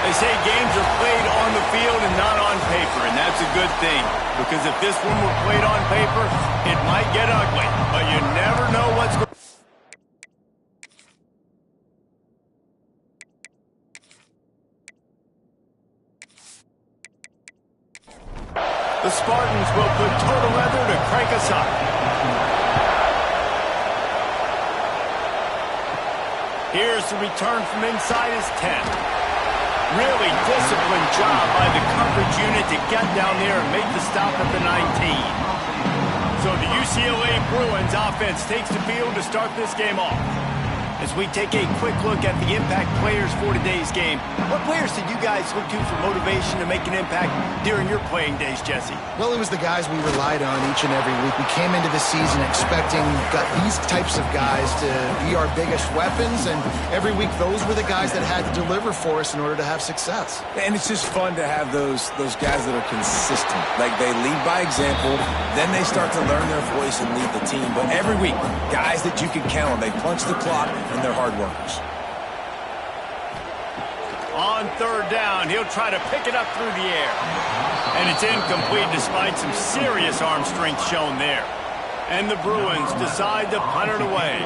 They say games are played on the field and not on paper, and that's a good thing. Because if this one were played on paper, it might get ugly. But you never know what's going on. The Spartans will put total leather to crank us up. Here's the return from inside his 10. Really disciplined job by the coverage unit to get down there and make the stop at the 19. So the UCLA Bruins offense takes the field to start this game off. As we take a quick look at the impact players for today's game, what players did you guys look to for motivation to make an impact during your playing days, Jesse? Well, it was the guys we relied on each and every week. We came into the season expecting these types of guys to be our biggest weapons, and every week those were the guys that had to deliver for us in order to have success. And it's just fun to have those guys that are consistent. Like, they lead by example, then they start to learn their voice and lead the team. But every week, guys that you can count on, they punch the clock, and they're hard workers. On third down, he'll try to pick it up through the air. And it's incomplete despite some serious arm strength shown there. And the Bruins decide to punt it away.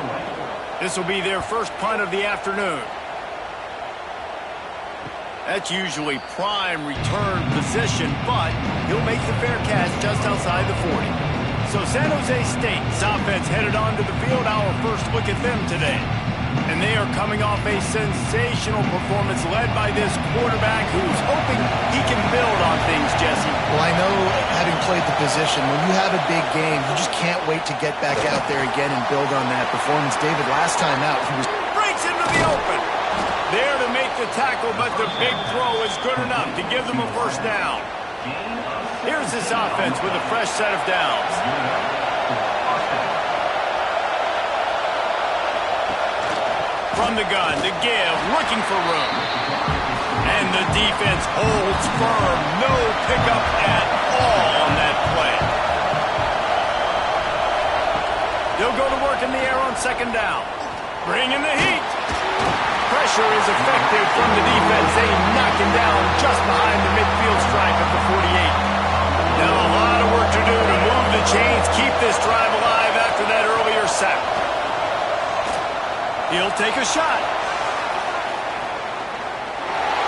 This will be their first punt of the afternoon. That's usually prime return position, but he'll make the fair catch just outside the 40. So San Jose State's offense headed onto the field. Our first look at them today. And they are coming off a sensational performance led by this quarterback who's hoping he can build on things, Jesse. Well, I know, having played the position, when you have a big game, you just can't wait to get back out there again and build on that performance. David, last time out, he was... breaks into the open. There to make the tackle, but the big throw is good enough to give them a first down. Here's this offense with a fresh set of downs. From the gun to give, looking for room. And the defense holds firm. No pickup at all on that play. They'll go to work in the air on second down. Bring in the heat. Pressure is effective from the defense. They knock him down just behind the midfield stripe at the 48. Now a lot of work to do to move the chains, keep this drive alive after that earlier sack. He'll take a shot.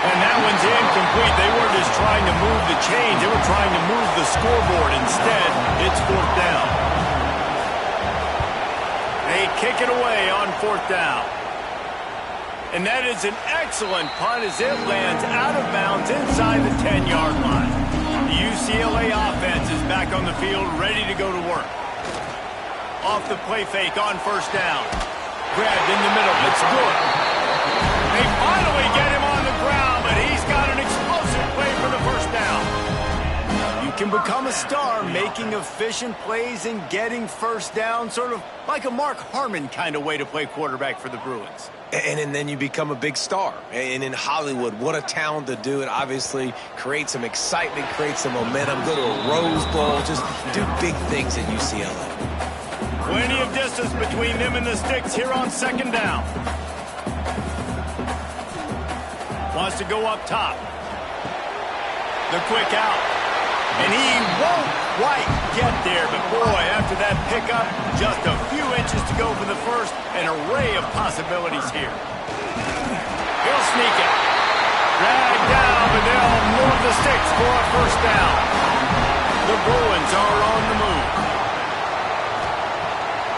And that one's incomplete. They weren't just trying to move the chains. They were trying to move the scoreboard. Instead, it's fourth down. They kick it away on fourth down. And that is an excellent punt as it lands out of bounds inside the 10-yard line. The UCLA offense is back on the field, ready to go to work. Off the play fake on first down. Grabbed in the middle. It's good. They finally get him on the ground, but he's got an explosive play for the first down. You can become a star making efficient plays and getting first down, sort of like a Mark Harmon kind of way to play quarterback for the Bruins. And then you become a big star. And in Hollywood, what a talent to do it. Obviously, create some excitement, create some momentum, go to a Rose Bowl, just do big things at UCLA. Plenty of distance between them and the sticks here on second down. Wants to go up top. The quick out. And he won't quite get there, but boy, after that pickup, just a few inches to go for the first. An array of possibilities here. He'll sneak it. Dragged down, but they'll move the sticks for a first down. The Bruins are on the move.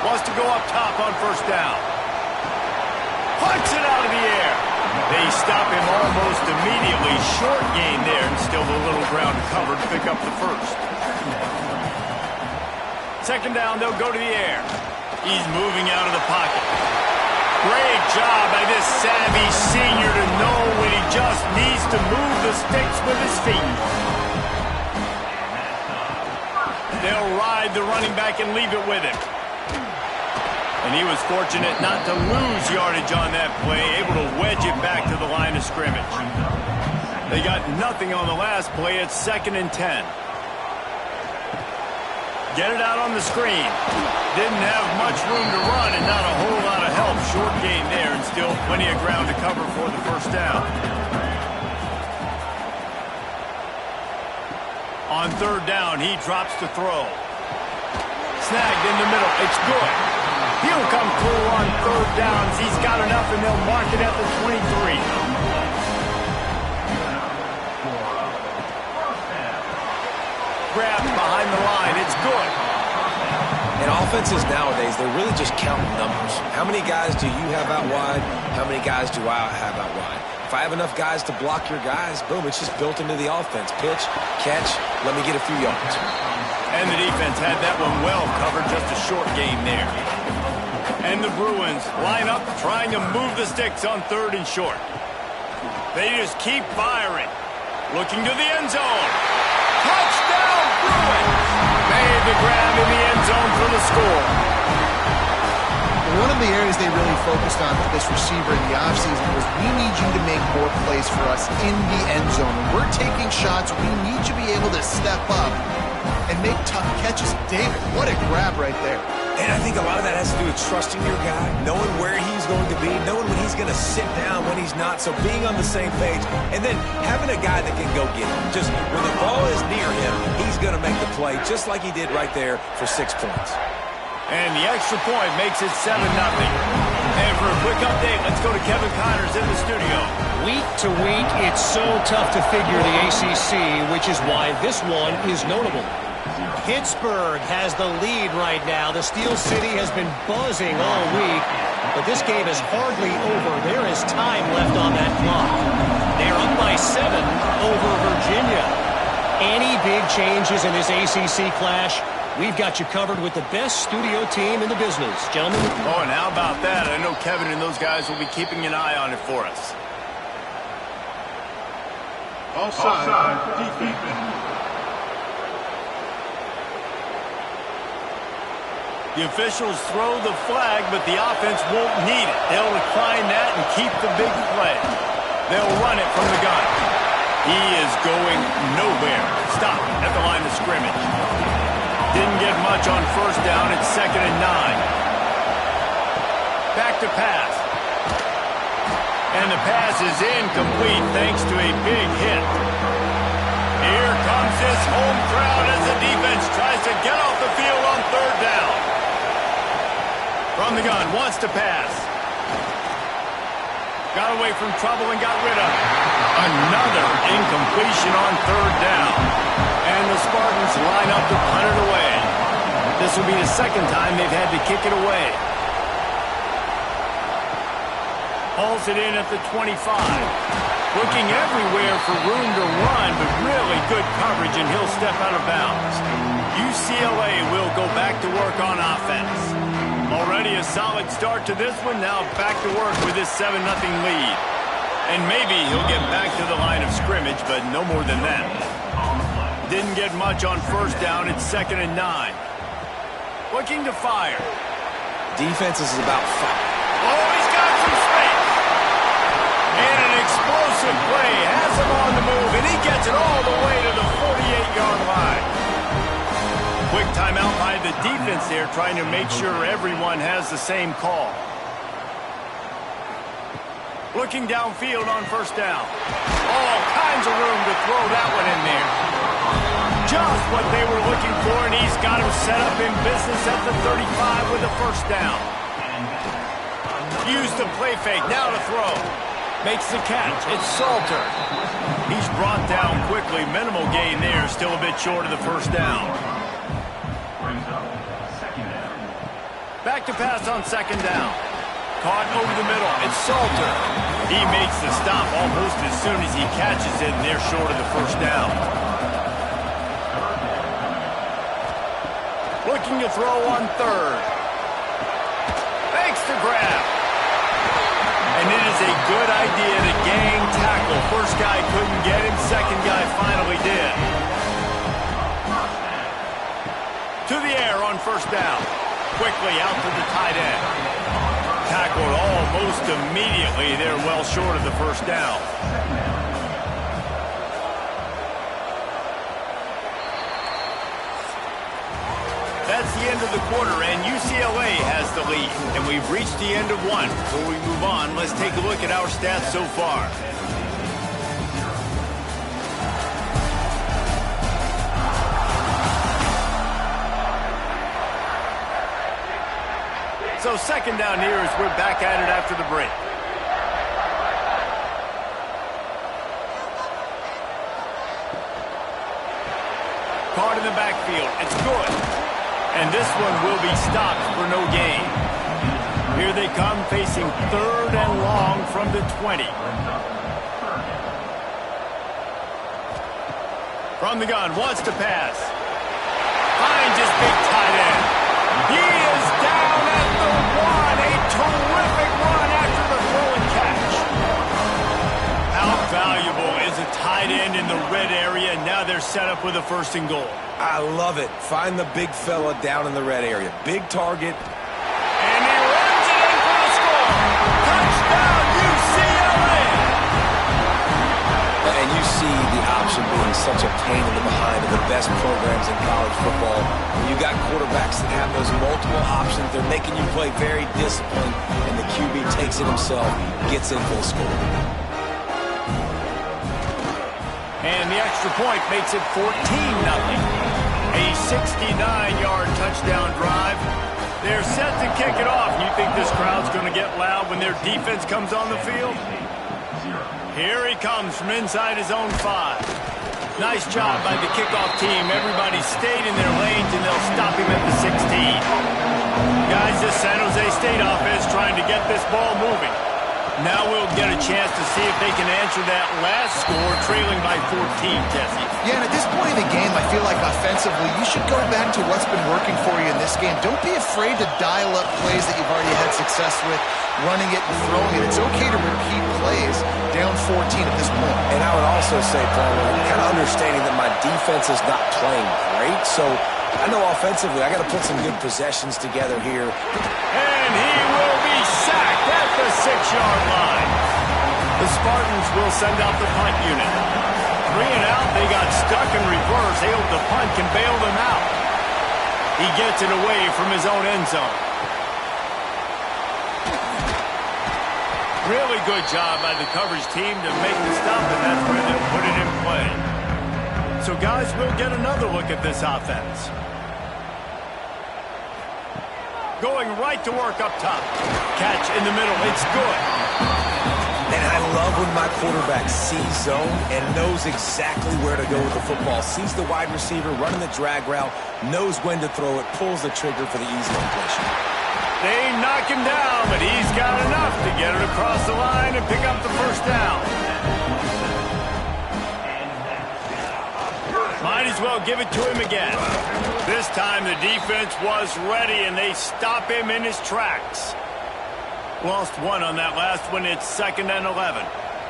Wants to go up top on first down. Punts it out of the air. They stop him almost immediately. Short gain there, and still a little ground to cover to pick up the first. Second down, they'll go to the air. He's moving out of the pocket. Great job by this savvy senior to know when he just needs to move the sticks with his feet. They'll ride the running back and leave it with him. And he was fortunate not to lose yardage on that play, able to wedge it back to the line of scrimmage. They got nothing on the last play. It's 2nd and 10. Get it out on the screen. Didn't have much room to run and not a whole lot of help. Short gain there and still plenty of ground to cover for the first down. On third down, he drops to throw. Snagged in the middle. It's good. He'll come through on third downs. He's got enough, and they'll mark it at the 23. Grabbed behind the line. It's good. And offenses nowadays, they're really just counting numbers. How many guys do you have out wide? How many guys do I have out wide? If I have enough guys to block your guys, boom, it's just built into the offense. Pitch, catch, let me get a few yards. And the defense had that one well covered, just a short game there. And the Bruins line up trying to move the sticks on third and short. They just keep firing. Looking to the end zone. Touchdown, Bruins! Made the grab in the end zone for the score. One of the areas they really focused on with this receiver in the offseason was we need you to make more plays for us in the end zone. When we're taking shots, we need you to be able to step up and make tough catches. David, what a grab right there. And I think a lot of that has to do with trusting your guy, knowing where he's going to be, knowing when he's going to sit down, when he's not, so being on the same page, and then having a guy that can go get him. Just when the ball is near him, he's going to make the play, just like he did right there for 6 points. And the extra point makes it 7-0. And for a quick update, let's go to Kevin Connors in the studio. Week to week, it's so tough to figure the ACC, which is why this one is notable. Pittsburgh has the lead right now. The Steel City has been buzzing all week, but this game is hardly over. There is time left on that clock. They're up by 7 over Virginia. Any big changes in this ACC clash? We've got you covered with the best studio team in the business, gentlemen. Oh, and how about that? I know Kevin and those guys will be keeping an eye on it for us. Offside, defense. The officials throw the flag, but the offense won't need it. They'll decline that and keep the big play. They'll run it from the gun. He is going nowhere. Stop at the line of scrimmage. Didn't get much on first down. It's 2nd and 9. Back to pass. And the pass is incomplete thanks to a big hit. Here comes this home crowd as the defense tries to get off the field on third down. From the gun, wants to pass. Got away from trouble and got rid of it. Another incompletion on third down. And the Spartans line up to punt it away. This will be the second time they've had to kick it away. Hauls it in at the 25. Looking everywhere for room to run, but really good coverage, and he'll step out of bounds. UCLA will go back to work on offense. Already a solid start to this one. Now back to work with this 7-0 lead. And maybe he'll get back to the line of scrimmage, but no more than that. Didn't get much on first down. It's 2nd and 9. Looking to fire. Defense is about fire. Oh, he's got some space. And an explosive play has him on the move, and he gets it all the way to the 48-yard line. Quick timeout by the defense there, trying to make sure everyone has the same call. Looking downfield on first down. All kinds of room to throw that one in there. Just what they were looking for, and he's got him set up in business at the 35 with a first down. Use the play fake, now to throw. Makes the catch. It's Salter. He's brought down quickly. Minimal gain there, still a bit short of the first down. Back to pass on second down. Caught over the middle. It's Salter. He makes the stop almost as soon as he catches it, and they're short of the first down. Looking to throw on third. Makes the grab. And it is a good idea to gang tackle. First guy couldn't get him. Second guy finally did. To the air on first down. Quickly out to the tight end. Tackled almost immediately. They're well short of the first down. That's the end of the quarter, and UCLA has the lead. And we've reached the end of one. Before we move on, let's take a look at our stats so far. So second down here as we're back at it after the break. Caught in the backfield. It's good. And this one will be stopped for no gain. Here they come facing third and long from the 20. From the gun, wants to pass. Finds his big tight end. He is down at the 1. A terrific run after the throw and catch. How valuable is a tight end in the red area? Now they're set up with a first and goal. I love it. Find the big fella down in the red area. Big target. And he runs it in for the score. Touchdown, UCLA. And you see the option being such a pain in the behind of the best programs in college football. When you got quarterbacks that have those multiple options, they're making you play very disciplined, and the QB takes it himself, gets in for the score. And the extra point makes it 14-0. A 69-yard touchdown drive. They're set to kick it off. You think this crowd's going to get loud when their defense comes on the field? Here he comes from inside his own 5. Nice job by the kickoff team. Everybody stayed in their lanes, and they'll stop him at the 16. Guys, this San Jose State offense trying to get this ball moving. Now we'll get a chance to see if they can answer that last score, trailing by 14, Jesse. Yeah, and at this point in the game, I feel like offensively, you should go back to what's been working for you in this game. Don't be afraid to dial up plays that you've already had success with, running it and throwing it. It's okay to repeat plays down 14 at this point. And I would also say, Paul, kind of understanding that my defense is not playing great, so I know offensively I got to put some good possessions together here. And he will be sacked at the 6-yard line. The Spartans will send out the punt unit. 3 and out, they got stuck in reverse. The punt can bail them out. He gets it away from his own end zone. Really good job by the coverage team to make the stop, and that's where they'll put it in play. So, guys, we'll get another look at this offense. Going right to work up top. Catch in the middle. It's good. And I love when my quarterback sees zone and knows exactly where to go with the football. Sees the wide receiver running the drag route, knows when to throw it, pulls the trigger for the easy completion. They knock him down, but he's got enough to get it across the line and pick up the first down. Might as well give it to him again. This time the defense was ready, and they stop him in his tracks. Lost 1 on that last one. It's 2nd and 11.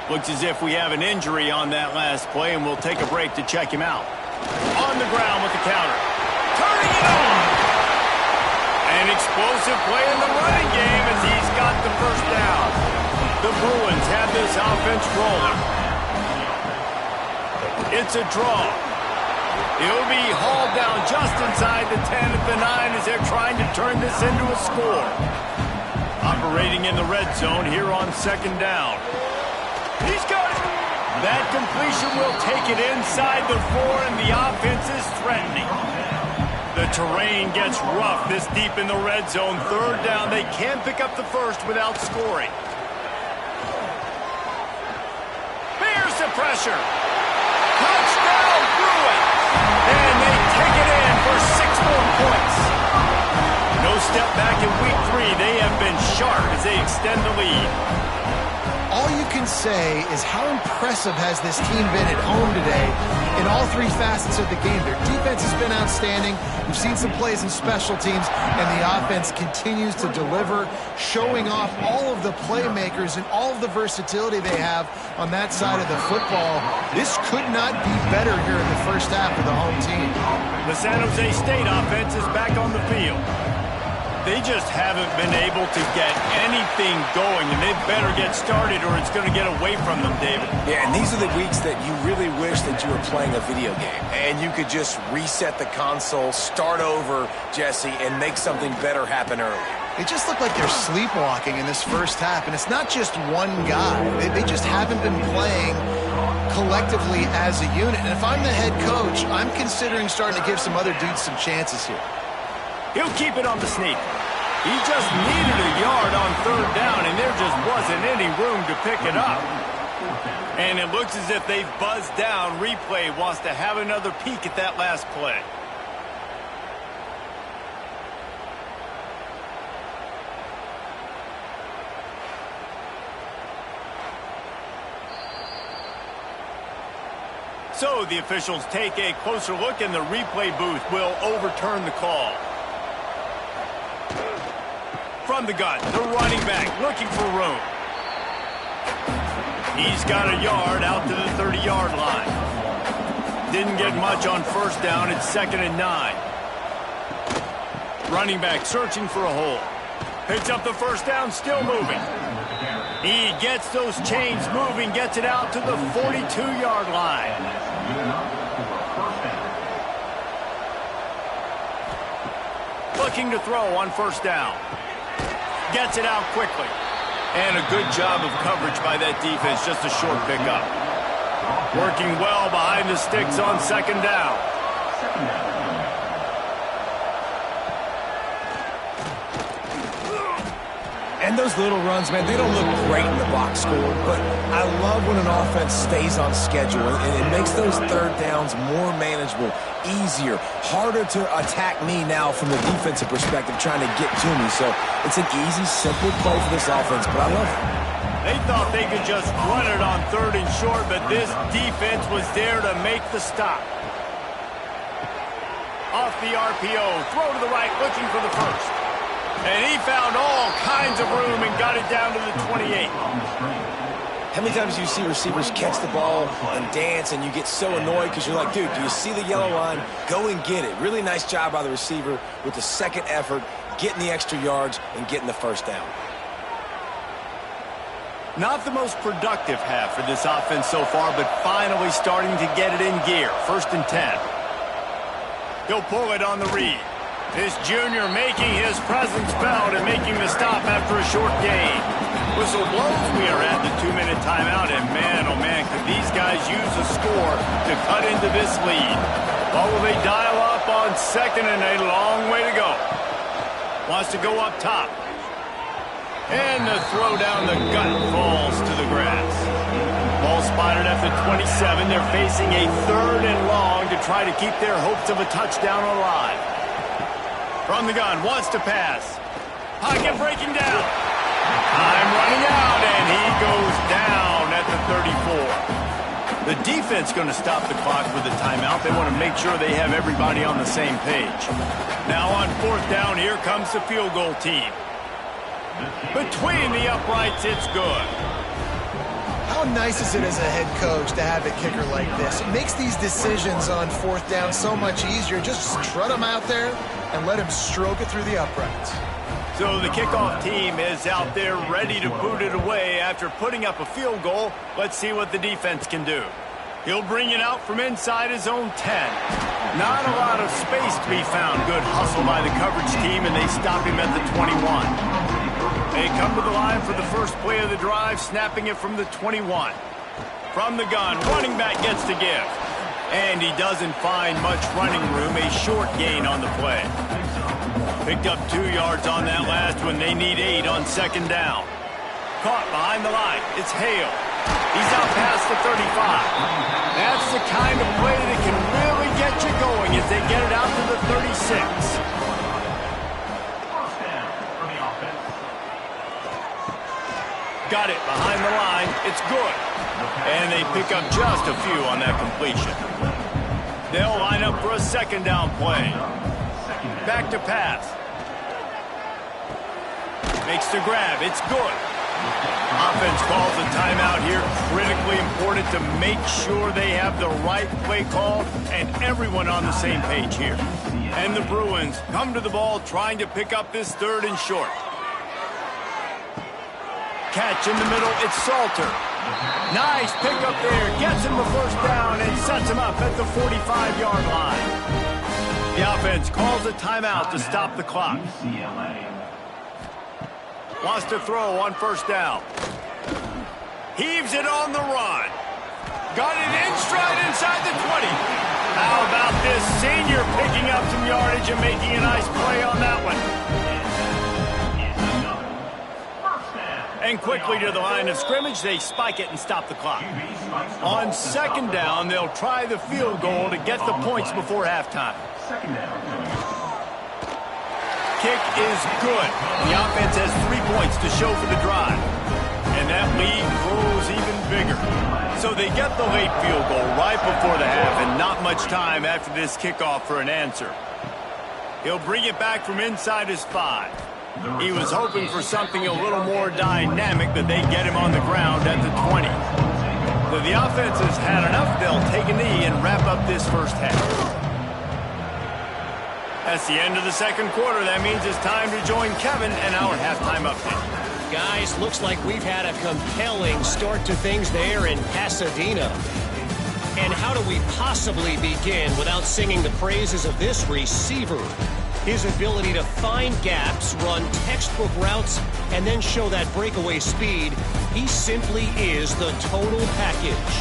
Looks as if we have an injury on that last play, and we'll take a break to check him out. On the ground with the counter. Turning it on. An explosive play in the running game as he's got the first down. The Bruins have this offense rolling. It's a draw. He'll be hauled down just inside the 10 at the 9 as they're trying to turn this into a score. Operating in the red zone here on 2nd down. He's got it. That completion will take it inside the 4, and the offense is threatening. The terrain gets rough this deep in the red zone. 3rd down. They can't pick up the first without scoring. Here's the pressure. Touchdown, Bruins. And they take it in for 6 more points. No step back in week 3. They have been sharp as they extend the lead. All you can say is how impressive has this team been at home today in all 3 facets of the game. Their defense has been outstanding. We've seen some plays in special teams, and the offense continues to deliver, showing off all of the playmakers and all of the versatility they have on that side of the football. This could not be better here in the first half of the home team. The San Jose State offense is back on the field. They just haven't been able to get anything going, and they better get started or it's going to get away from them, David. Yeah, and these are the weeks that you really wish that you were playing a video game, and you could just reset the console, start over, Jesse, and make something better happen early. They just look like they're sleepwalking in this first half, and it's not just one guy. They just haven't been playing collectively as a unit. And if I'm the head coach, I'm considering starting to give some other dudes some chances here. He'll keep it on the sneak. He just needed a yard on third down, and there just wasn't any room to pick it up. And it looks as if they've buzzed down. Replay wants to have another peek at that last play. So the officials take a closer look, and the replay booth will overturn the call. From the gun, the running back looking for room. He's got a yard out to the 30-yard line. Didn't get much on first down. It's 2nd and 9. Running back searching for a hole. Picks up the first down, still moving. He gets those chains moving, gets it out to the 42-yard line. Looking to throw on first down. Gets it out quickly. And a good job of coverage by that defense, just a short pickup. Working well behind the sticks on 2nd down. And those little runs, man, they don't look great in the box score, but I love when an offense stays on schedule, and it makes those third downs more manageable, easier, harder to attack me now from the defensive perspective trying to get to me. So it's an easy, simple play for this offense, but I love it. They thought they could just run it on 3rd and short, but this defense was there to make the stop. Off the RPO, throw to the right, looking for the first. And he found all kinds of room and got it down to the 28. How many times do you see receivers catch the ball and dance and you get so annoyed because you're like, dude, do you see the yellow line? Go and get it. Really nice job by the receiver with the second effort, getting the extra yards and getting the first down. Not the most productive half for this offense so far, but finally starting to get it in gear. 1st and 10. He'll pull it on the read. This junior making his presence felt and making the stop after a short gain. Whistle blows. We are at the 2-minute timeout, and man, oh man, could these guys use a score to cut into this lead. What will they dial up on 2nd and a long way to go? Wants to go up top. And the throw down the gut falls to the grass. Ball spotted at the 27. They're facing a 3rd and long to try to keep their hopes of a touchdown alive. From the gun, wants to pass. Pocket breaking down. Time running out, and he goes down at the 34. The defense going to stop the clock with a timeout. They want to make sure they have everybody on the same page. Now on 4th down, here comes the field goal team. Between the uprights, it's good. How nice is it as a head coach to have a kicker like this? It makes these decisions on 4th down so much easier. Just strut him out there and let him stroke it through the uprights. So the kickoff team is out there ready to boot it away after putting up a field goal. Let's see what the defense can do. He'll bring it out from inside his own 10. Not a lot of space to be found. Good hustle by the coverage team, and they stop him at the 21. They come to the line for the first play of the drive, snapping it from the 21. From the gun, running back gets to give. And he doesn't find much running room, a short gain on the play. Picked up 2 yards on that last one. They need 8 on 2nd down. Caught behind the line. It's Hale. He's out past the 35. That's the kind of play that can really get you going as they get it out to the 36. Got it behind the line. It's good. And they pick up just a few on that completion. They'll line up for a 2nd down play. Back to pass. Makes the grab. It's good. Offense calls a timeout here. Critically important to make sure they have the right play call and everyone on the same page here. And the Bruins come to the ball trying to pick up this 3rd and short. Catch in the middle, it's Salter. Nice pickup there, gets him the first down and sets him up at the 45-yard line. The offense calls a timeout to stop the clock. Wants to throw on 1st down. Heaves it on the run. Got it in stride inside the 20. How about this senior picking up some yardage and making a nice play on that one? And quickly to the line of scrimmage, they spike it and stop the clock. On second down, they'll try the field goal to get the points before halftime. Kick is good. The offense has 3 points to show for the drive. And that lead grows even bigger. So they get the late field goal right before the half and not much time after this kickoff for an answer. He'll bring it back from inside his 5. He was hoping for something a little more dynamic, but they get him on the ground at the 20. So the offense has had enough. They'll take a knee and wrap up this first half. That's the end of the second quarter. That means it's time to join Kevin and our halftime update. Guys, looks like we've had a compelling start to things there in Pasadena. And how do we possibly begin without singing the praises of this receiver? His ability to find gaps, run textbook routes, and then show that breakaway speed, he simply is the total package.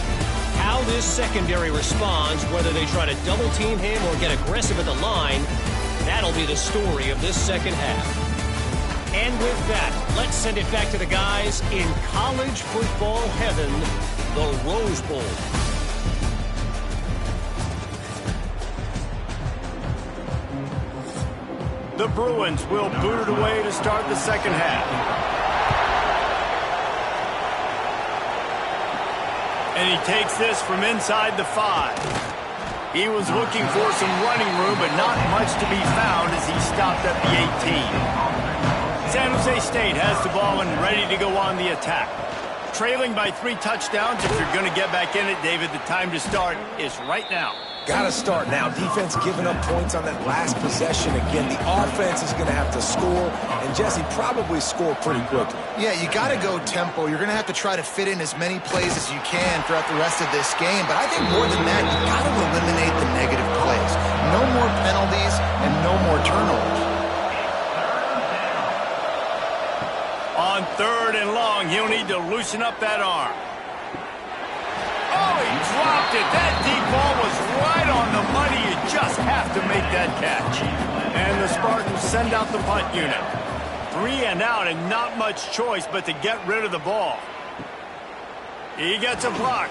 How this secondary responds, whether they try to double-team him or get aggressive at the line, that'll be the story of this second half. And with that, let's send it back to the guys in college football heaven, the Rose Bowl. The Bruins will boot it away to start the second half. And he takes this from inside the 5. He was looking for some running room, but not much to be found as he stopped at the 18. San Jose State has the ball and ready to go on the attack. Trailing by 3 touchdowns. If you're going to get back in it, David, the time to start is right now. Got to start now. Defense giving up points on that last possession. Again, the offense is going to have to score, and Jesse probably score pretty quickly. Yeah, you got to go tempo. You're going to have to try to fit in as many plays as you can throughout the rest of this game. But I think more than that, you got to eliminate the negative plays. No more penalties and no more turnovers. On third and long, he'll need to loosen up that arm. Oh, he dropped it. That deep ball was right on the money. You just have to make that catch. And the Spartans send out the punt unit. 3 and out and not much choice but to get rid of the ball. He gets a block.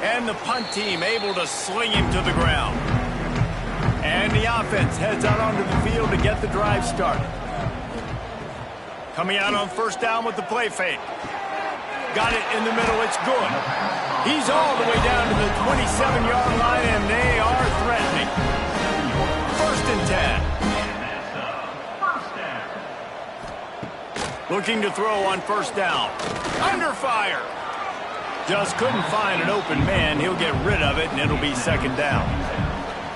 And the punt team able to sling him to the ground. And the offense heads out onto the field to get the drive started. Coming out on first down with the play fake. Got it in the middle. It's good. He's all the way down to the 27-yard line, and they are threatening. 1st and 10. Looking to throw on first down. Under fire. Just couldn't find an open man. He'll get rid of it, and it'll be second down.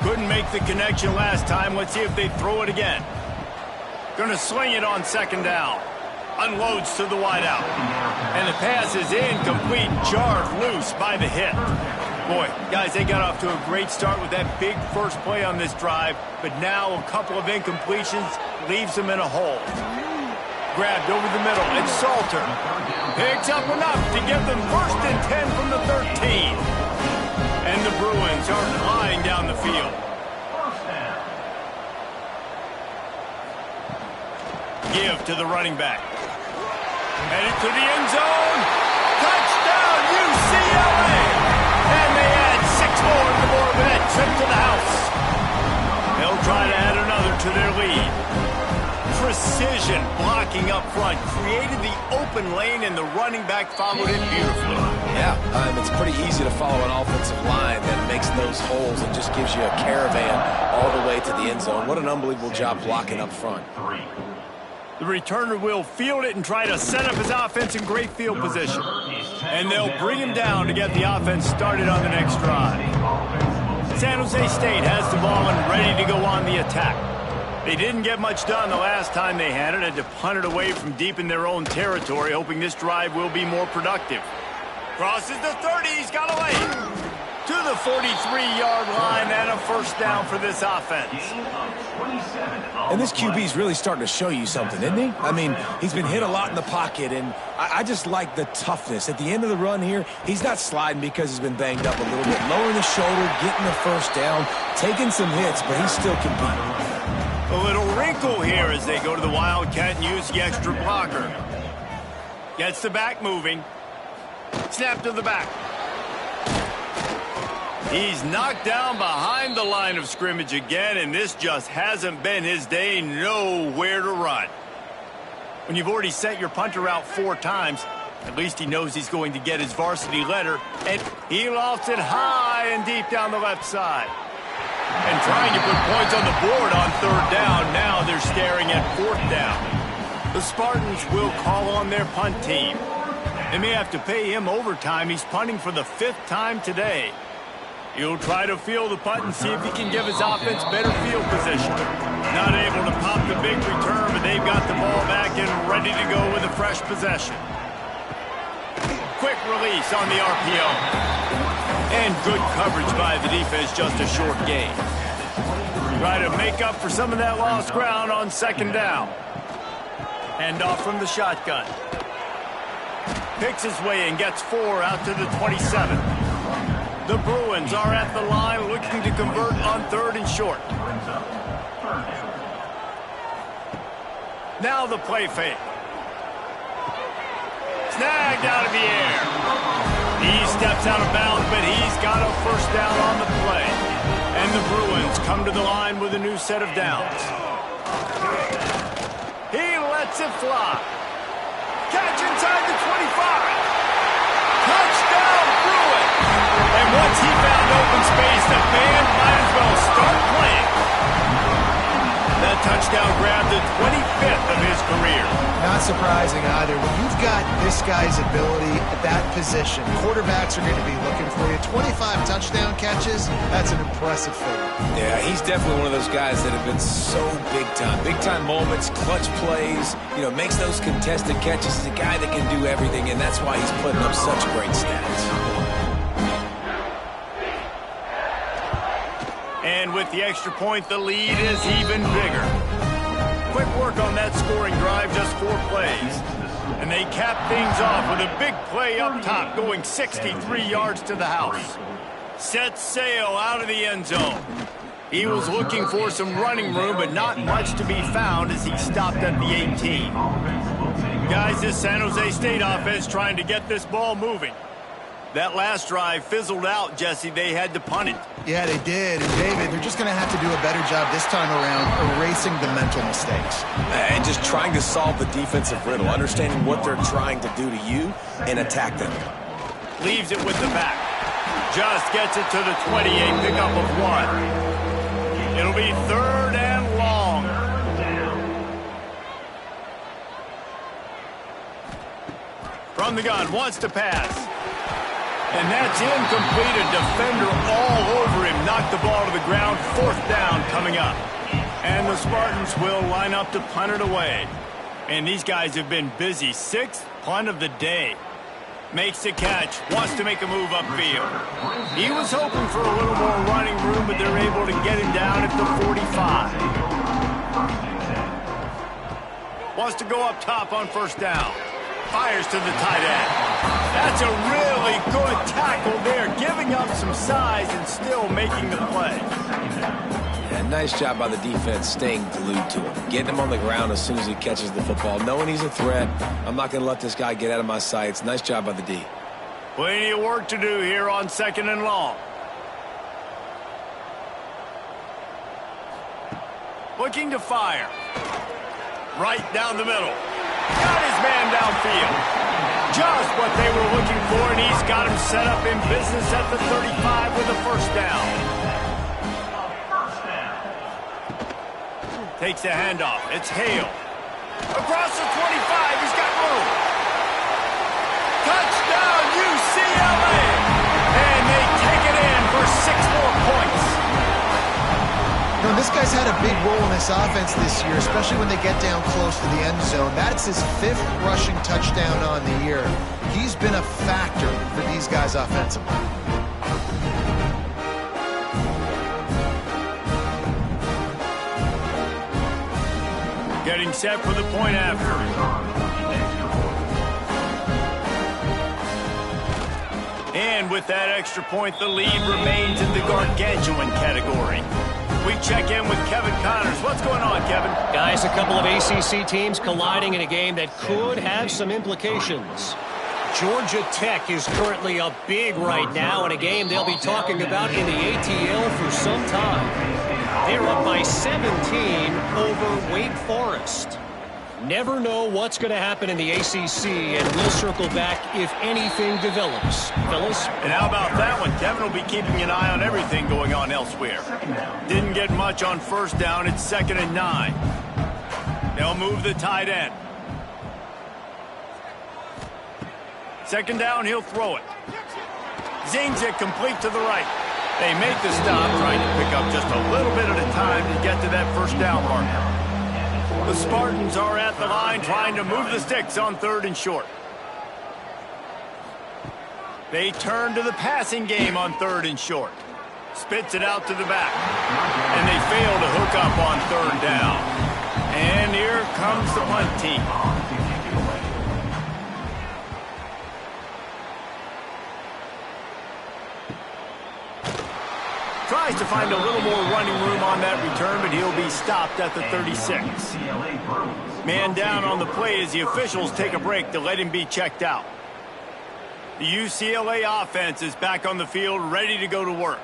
Couldn't make the connection last time. Let's see if they throw it again. Gonna sling it on second down. Unloads to the wideout. And the pass is incomplete, jarred loose by the hit. Boy, guys, they got off to a great start with that big first play on this drive, but now a couple of incompletions leaves them in a hole. Grabbed over the middle, it's Salter. Picks up enough to give them 1st and 10 from the 13. And the Bruins are flying down the field. Give to the running back. Headed to the end zone. Touchdown, UCLA! And they add 6 more to the board with that trip to the house. They'll try to add another to their lead. Precision blocking up front created the open lane, and the running back followed it beautifully. Yeah, it's pretty easy to follow an offensive line that makes those holes and just gives you a caravan all the way to the end zone. What an unbelievable job blocking up front. The returner will field it and try to set up his offense in great field position. And they'll bring him down to get the offense started on the next drive. San Jose State has the ball and ready to go on the attack. They didn't get much done the last time they had it. Had to punt it away from deep in their own territory, hoping this drive will be more productive. Crosses the 30. He's got away to the 43-yard line, and a first down for this offense. And this QB's really starting to show you something, isn't he? I mean, he's been hit a lot in the pocket, and I just like the toughness. At the end of the run here, he's not sliding because he's been banged up a little bit. Lowering the shoulder, getting the first down, taking some hits, but he still competing. A little wrinkle here as they go to the Wildcat and use the extra blocker. Gets the back moving. Snap to the back. He's knocked down behind the line of scrimmage again, and this just hasn't been his day. Nowhere to run. When you've already sent your punter out 4 times, at least he knows he's going to get his varsity letter, and he lofts it high and deep down the left side. And trying to put points on the board on 3rd down. Now they're staring at 4th down. The Spartans will call on their punt team. They may have to pay him overtime. He's punting for the 5th time today. He'll try to field the punt and see if he can give his offense better field position. Not able to pop the big return, but they've got the ball back and ready to go with a fresh possession. Quick release on the RPO. And good coverage by the defense, just a short gain. Try to make up for some of that lost ground on 2nd down. Hand off from the shotgun. Picks his way and gets 4 out to the 27. The Bruins are at the line looking to convert on 3rd and short. Now the play fake. Snagged out of the air. He steps out of bounds, but he's got a 1st down on the play. And the Bruins come to the line with a new set of downs. He lets it fly. Catch inside the 25. Touchdown, Bruins. And once he found open space, the band might as well start playing. That touchdown grabbed the 25th of his career. Not surprising either. When you've got this guy's ability at that position, quarterbacks are going to be looking for you. 25 touchdown catches, that's an impressive figure. Yeah, he's definitely one of those guys that have been so big time. Big time moments, clutch plays, makes those contested catches. He's a guy that can do everything, and that's why he's putting up such great stats. And with the extra point, the lead is even bigger. Quick work on that scoring drive, just 4 plays. And they cap things off with a big play up top, going 63 yards to the house. Set sail out of the end zone. He was looking for some running room, but not much to be found as he stopped at the 18. Guys, this San Jose State offense trying to get this ball moving. That last drive fizzled out, Jesse. They had to punt it. Yeah, they did. And, David, they're just going to have to do a better job this time around erasing the mental mistakes. And just trying to solve the defensive riddle, understanding what they're trying to do to you and attack them. Leaves it with the back. Just gets it to the 28, pickup of 1. It'll be 3rd and long. From the gun, wants to pass. And that's incomplete. A defender all over him. Knocked the ball to the ground. 4th down coming up. And the Spartans will line up to punt it away. And these guys have been busy. 6th punt of the day. Makes the catch. Wants to make a move upfield. He was hoping for a little more running room, but they're able to get him down at the 45. Wants to go up top on 1st down. Fires to the tight end. That's a really good tackle there, giving up some size and still making the play. Yeah, nice job by the defense staying glued to him. Getting him on the ground as soon as he catches the football. Knowing he's a threat, I'm not going to let this guy get out of my sights. Nice job by the D. Plenty of work to do here on 2nd and long. Looking to fire. Right down the middle. Got his man downfield. Just what they were looking for, and he's got him set up in business at the 35 with a 1st down. Takes the handoff. It's Hale. Across the 25, he's got room. Touchdown, UCLA! And they take it in for 6 more points. This guy's had a big role in this offense this year, especially when they get down close to the end zone. That's his 5th rushing touchdown on the year. He's been a factor for these guys offensively. Getting set for the point after. And with that extra point, the lead remains in the gargantuan category. We check in with Kevin Connors. What's going on, Kevin? Guys, a couple of ACC teams colliding in a game that could have some implications. Georgia Tech is currently up big right now in a game they'll be talking about in the ATL for some time. They're up by 17 over Wake Forest. Never know what's going to happen in the ACC, and we'll circle back if anything develops. Fellas? And how about that one? Kevin will be keeping an eye on everything going on elsewhere. Didn't get much on first down. It's 2nd and 9. They'll move the tight end. 2nd down, he'll throw it. Zings it complete to the right. They make the stop, trying to pick up just a little bit at a time to get to that first down marker. The Spartans are at the line trying to move the sticks on 3rd and short. They turn to the passing game on 3rd and short. Spits it out to the back. And they fail to hook up on 3rd down. And here comes the punt team. Tries to find a little more running room on that return, but he'll be stopped at the 36. Man down on the play as the officials take a break to let him be checked out. The UCLA offense is back on the field, ready to go to work.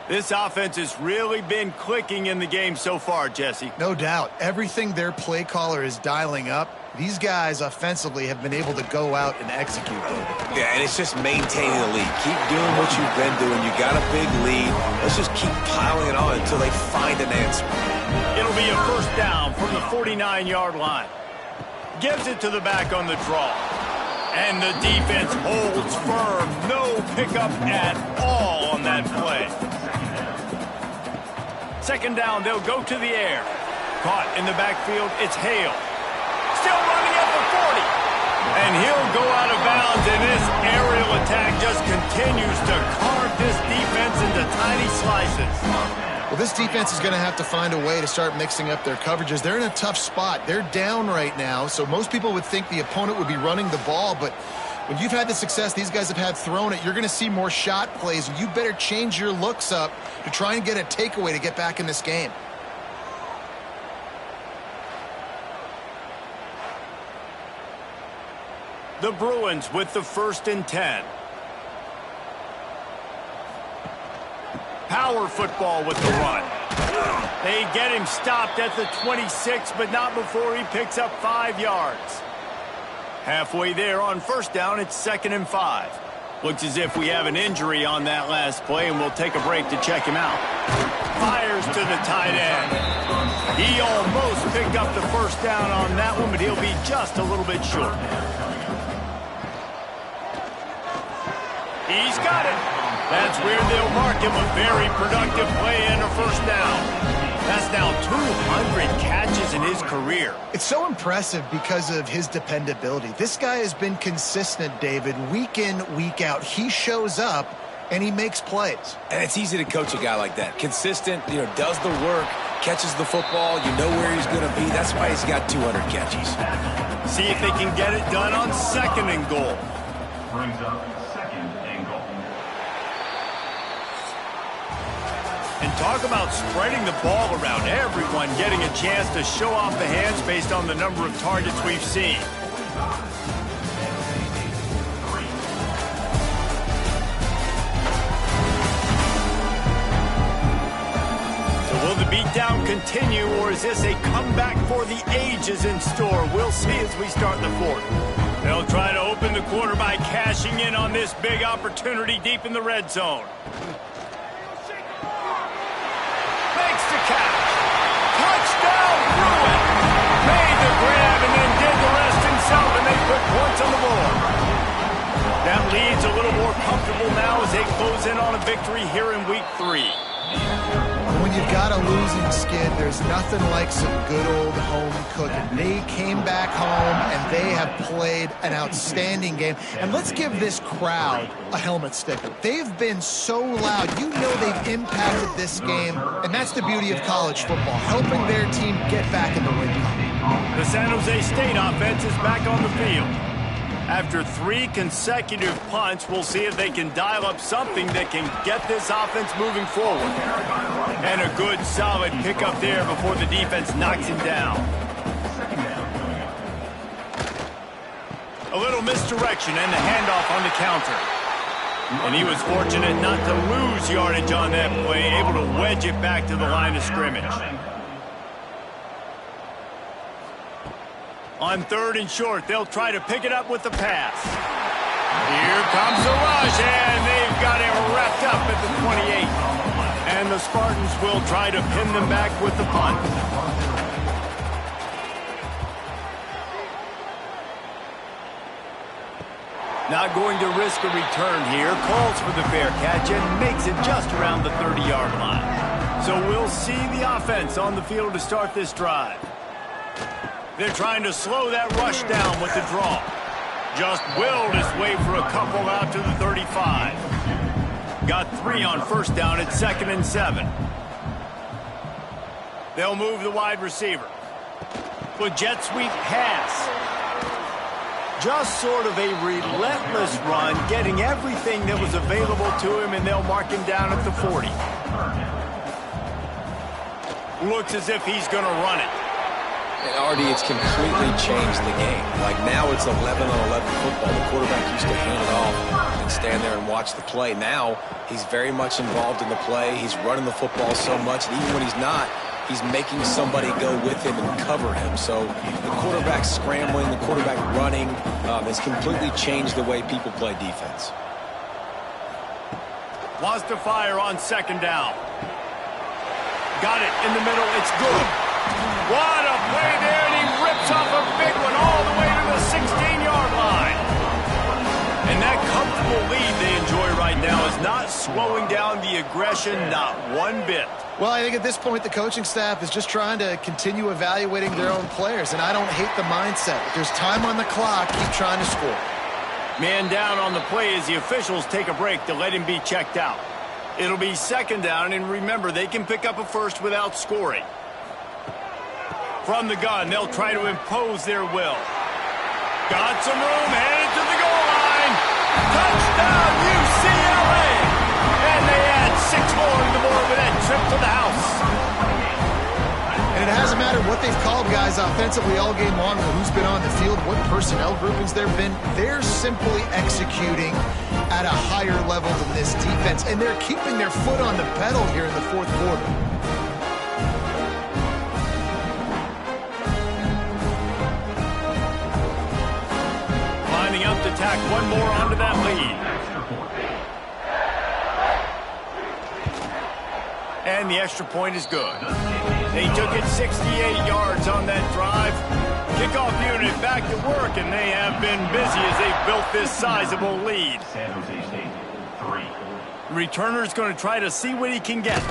This offense has really been clicking in the game so far, Jesse. No doubt. Everything their play caller is dialing up, these guys offensively have been able to go out and execute. Yeah, and it's just maintaining the lead. Keep doing what you've been doing. You got a big lead. Let's just keep piling it on until they find an answer. It'll be a first down from the 49-yard line. Gives it to the back on the draw. And the defense holds firm. No pickup at all on that play. 2nd down, they'll go to the air. Caught in the backfield, it's Hale. Still running at the 40. And he'll go out of bounds, and this aerial attack just continues to carve this defense into tiny slices. Well, this defense is going to have to find a way to start mixing up their coverages. They're in a tough spot. They're down right now, so most people would think the opponent would be running the ball, but when you've had the success these guys have had throwing it, you're going to see more shot plays, and you better change your looks up to try and get a takeaway to get back in this game. The Bruins with the 1st and 10. Power football with the run. They get him stopped at the 26, but not before he picks up 5 yards. Halfway there on first down, it's 2nd and 5. Looks as if we have an injury on that last play, and we'll take a break to check him out. Fires to the tight end. He almost picked up the first down on that one, but he'll be just a little bit short. He's got it. That's where they'll mark him a very productive play and a first down. That's now 200 catches in his career. It's so impressive because of his dependability. This guy has been consistent, David, week in, week out. He shows up, and he makes plays. And it's easy to coach a guy like that. Consistent, does the work, catches the football, you know where he's going to be. That's why he's got 200 catches. See if they can get it done on 2nd and goal. Brings up 2nd and goal. And talk about spreading the ball around. Everyone getting a chance to show off the hands based on the number of targets we've seen. So will the beatdown continue, or is this a comeback for the ages in store? We'll see as we start the 4th. They'll try to open the quarter by cashing in on this big opportunity deep in the red zone. Touchdown, Bruin! Made the grab and then did the rest himself, and they put points on the board. That lead's a little more comfortable now as they close in on a victory here in week 3. When you've got a losing skid, there's nothing like some good old home cooking. They came back home, and they have played an outstanding game. And let's give this crowd a helmet sticker. They've been so loud. You know they've impacted this game, and that's the beauty of college football, helping their team get back in the win column. The San Jose State offense is back on the field. After 3 consecutive punts, we'll see if they can dial up something that can get this offense moving forward. And a good, solid pickup there before the defense knocks him down. A little misdirection and the handoff on the counter. And he was fortunate not to lose yardage on that play, able to wedge it back to the line of scrimmage. On 3rd and short, they'll try to pick it up with the pass. Here comes the rush, and they've got it wrapped up at the 28. And the Spartans will try to pin them back with the punt. Not going to risk a return here. Calls for the fair catch and makes it just around the 30-yard line. So we'll see the offense on the field to start this drive. They're trying to slow that rush down with the draw. Just willed his way for a couple out to the 35. Got 3 on 1st down at 2nd and 7. They'll move the wide receiver. With jet sweep pass. Just sort of a relentless run, getting everything that was available to him, and they'll mark him down at the 40. Looks as if he's going to run it. And Artie, it's completely changed the game. Like now it's 11-on-11 football. The quarterback used to hand it off and stand there and watch the play. Now he's very much involved in the play. He's running the football so much, and even when he's not, he's making somebody go with him and cover him. So the quarterback scrambling, the quarterback running has completely changed the way people play defense. Wants to fire on 2nd down. Got it in the middle. It's good. What a play there, and he rips off a big one all the way to the 16-yard line. And that comfortable lead they enjoy right now is not slowing down the aggression, not one bit. Well, I think at this point the coaching staff is just trying to continue evaluating their own players, and I don't hate the mindset. If there's time on the clock, keep trying to score. Man down on the play as the officials take a break to let him be checked out. It'll be 2nd down, and remember, they can pick up a first without scoring. From the gun, they'll try to impose their will. Got some room, headed to the goal line. Touchdown, UCLA! And they add 6 more to the board with that trip to the house. And it hasn't mattered what they've called guys offensively all game long, or who's been on the field, what personnel groupings there have been. They're simply executing at a higher level than this defense, and they're keeping their foot on the pedal here in the 4th quarter. Lining up to tack one more onto that lead. And the extra point is good. They took it 68 yards on that drive. Kickoff unit back to work, and they have been busy as they've built this sizable lead. San Jose State, 3. Returner's going to try to see what he can get.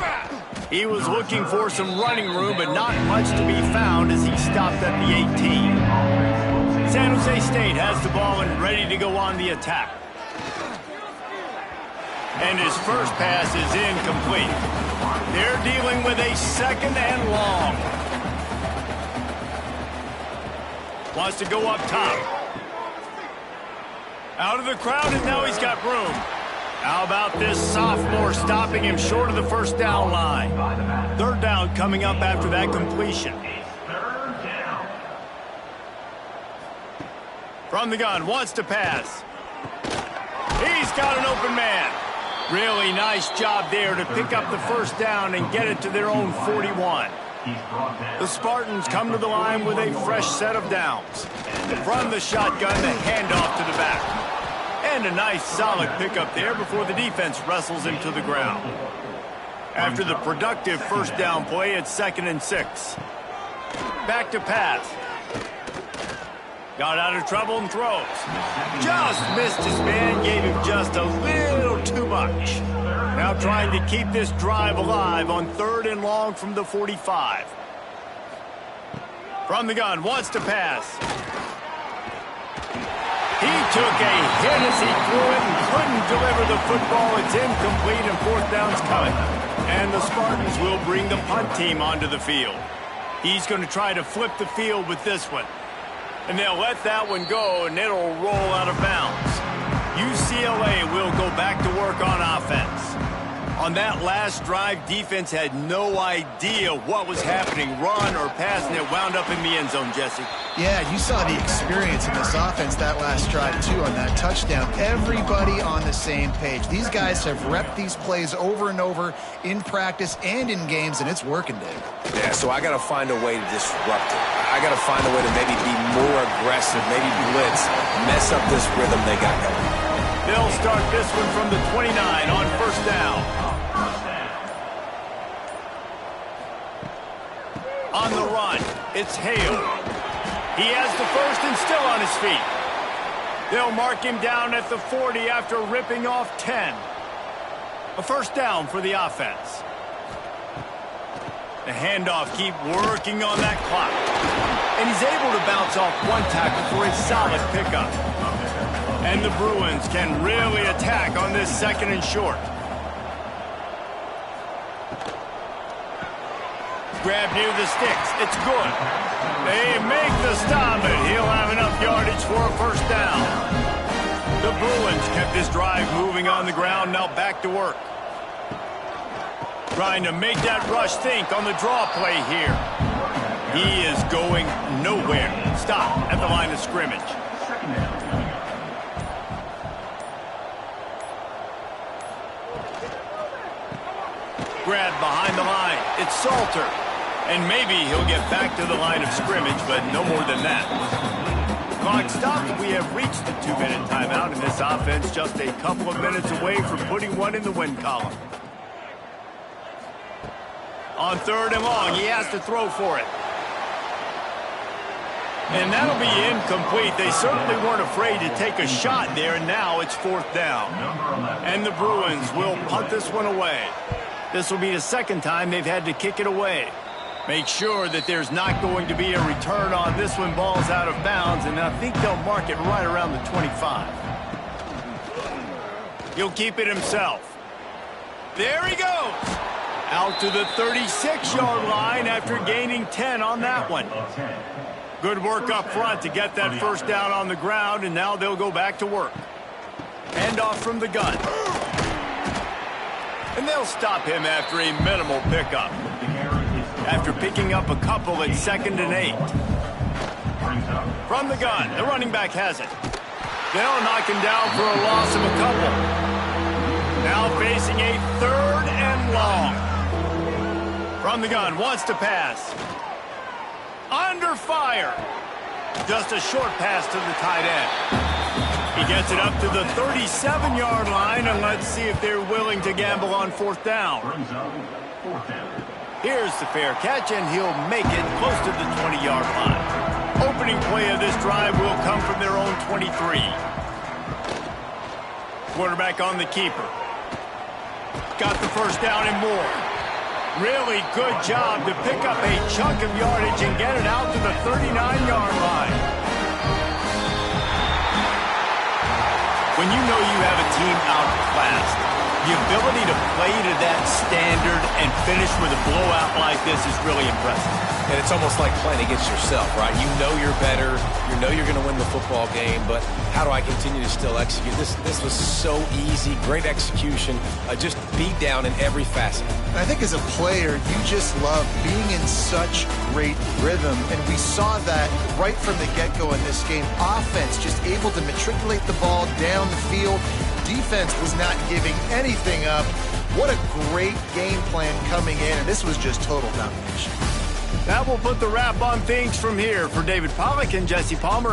He was looking for some running room, but not much to be found as he stopped at the 18. San Jose State has the ball and ready to go on the attack. And his first pass is incomplete. They're dealing with a 2nd and long. Wants to go up top. Out of the crowd, and now he's got room. How about this sophomore stopping him short of the 1st down line? 3rd down coming up after that completion. From the gun, wants to pass. He's got an open man. Really nice job there to pick up the 1st down and get it to their own 41. The Spartans come to the line with a fresh set of downs. From the shotgun, the handoff to the back. And a nice solid pickup there before the defense wrestles him to the ground. After the productive 1st down play, it's 2nd and 6. Back to pass. Got out of trouble and throws. Just missed his man, gave him just a little too much. Now trying to keep this drive alive on 3rd and long from the 45. From the gun, wants to pass. He took a hit as he threw it and couldn't deliver the football. It's incomplete and 4th down's coming. And the Spartans will bring the punt team onto the field. He's going to try to flip the field with this one. And they'll let that one go, and it'll roll out of bounds. UCLA will go back to work on offense. On that last drive, defense had no idea what was happening, run or pass, and it wound up in the end zone, Jesse. Yeah, you saw the experience in this offense that last drive, too, on that touchdown. Everybody on the same page. These guys have repped these plays over and over in practice and in games, and it's working, Dave. Yeah, so I got to find a way to disrupt it. I got to find a way to maybe be more aggressive, maybe blitz, mess up this rhythm they got going. They'll start this one from the 29 on first down. On the run, it's Hale. He has the first and still on his feet. They'll mark him down at the 40 after ripping off 10. A first down for the offense. The handoff, keep working on that clock. And he's able to bounce off one tackle for a solid pickup. And the Bruins can really attack on this second and short. Grab near the sticks. It's good. They make the stop, and he'll have enough yardage for a first down. The Bruins kept this drive moving on the ground, now back to work. Trying to make that rush think on the draw play here. He is going nowhere. Stop at the line of scrimmage. Grab behind the line. It's Salter. And maybe he'll get back to the line of scrimmage, but no more than that. Clock stopped. We have reached the 2-minute timeout, and this offense just a couple of minutes away from putting one in the win column. On third and long, he has to throw for it. And that'll be incomplete. They certainly weren't afraid to take a shot there, and now it's fourth down. And the Bruins will punt this one away. This will be the second time they've had to kick it away. Make sure that there's not going to be a return on this one. Ball's out of bounds, and I think they'll mark it right around the 25. He'll keep it himself. There he goes. Out to the 36-yard line after gaining 10 on that one. Good work up front to get that first down on the ground, and now they'll go back to work. Handoff from the gun. And they'll stop him after a minimal pickup. After picking up a couple at 2nd and 8. From the gun, the running back has it. They'll knock him down for a loss of a couple. Now facing a 3rd and long. From the gun, wants to pass. Under fire. Just a short pass to the tight end. He gets it up to the 37-yard line, and let's see if they're willing to gamble on fourth down. Here's the fair catch, and he'll make it close to the 20-yard line. Opening play of this drive will come from their own 23. Quarterback on the keeper. Got the first down and more. Really good job to pick up a chunk of yardage and get it out to the 39-yard line. When you know you have a team outclassed, the ability to play to that standard and finish with a blowout like this is really impressive. And it's almost like playing against yourself, right? You know you're better. You know you're going to win the football game, but how do I continue to still execute? This was so easy. Great execution. Just beat down in every facet. I think as a player, you just love being in such great rhythm, and we saw that right from the get-go in this game. Offense just able to matriculate the ball down the field. Defense was not giving anything up. What a great game plan coming in, and this was just total domination. That will put the wrap on things from here. For David Pollack and Jesse Palmer,